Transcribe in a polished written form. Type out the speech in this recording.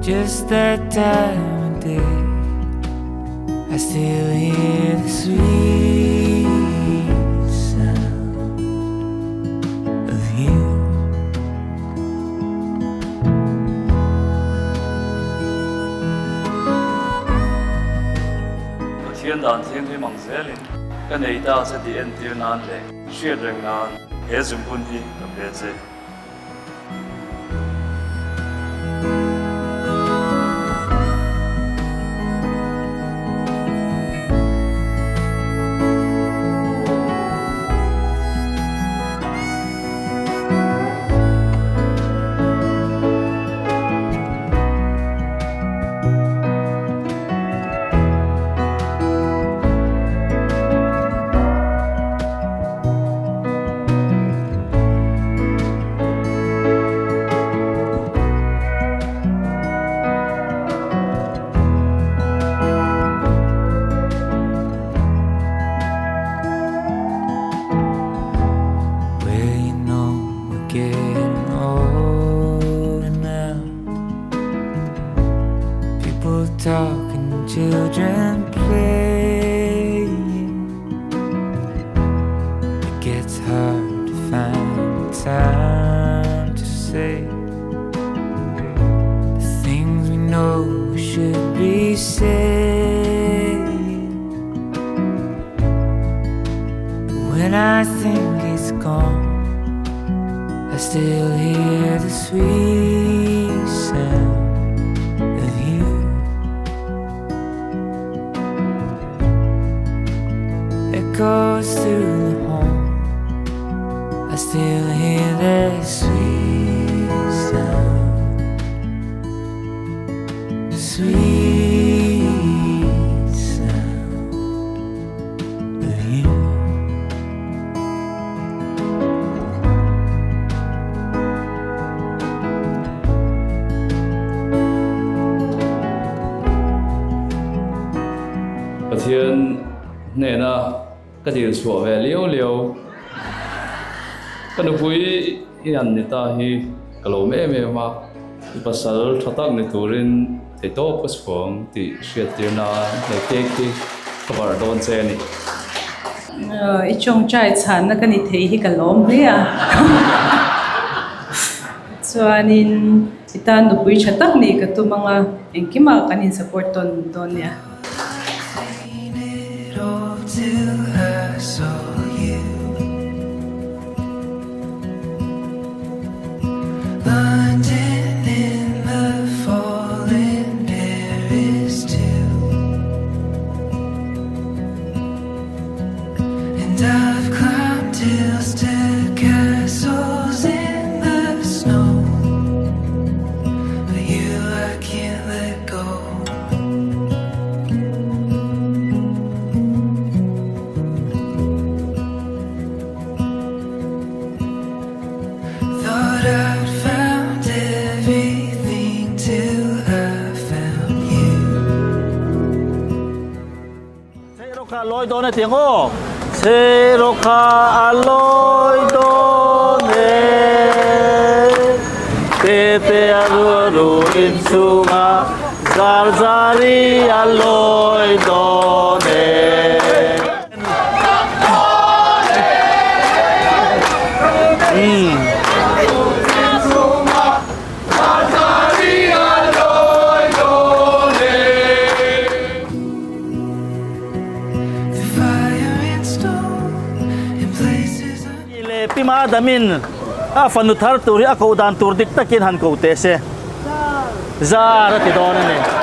Just that time of day, I still hear the sweet sound of you. 天然天推忙些哩，跟你到这里 NTU 难嘞，学人难，也准问题特别多。Talking, children playing. It gets hard to find time to say the things we know we should be saying. But when I think it's gone, I still hear the sweet sound of you. Goes through the home, I still hear that sweet sound, sweet sound of you. Cái thiên này là cái gì sủa về liêu liêu cái nó vui hiện người ta hi cái lỗ mẹ mẹ mà bây giờ thắt tắc người tu rin thì tốt cái xuống thì chuyện tiền là để kê kê các bạn đón xe này ít trong trai chán nó cái này thấy hi cái lom đấy à cho nên kita nụ bui chặt tắc này cái tụ mga anh kim mà cái này support ton nha Seen it all till I saw you. London in the fall in Paris too. And I've climbed hills to castles in the snow. But you I can't let go. Thought I'd found everything till I found you. Seroka loi done tiếng ô. Seroka loi done. Tete aruru insunga. Zarzari loi done. The fire and stone in places Ile pima damin a fanu thar turi a ko dan tur dik takin han ko te se. Zara ti don ne.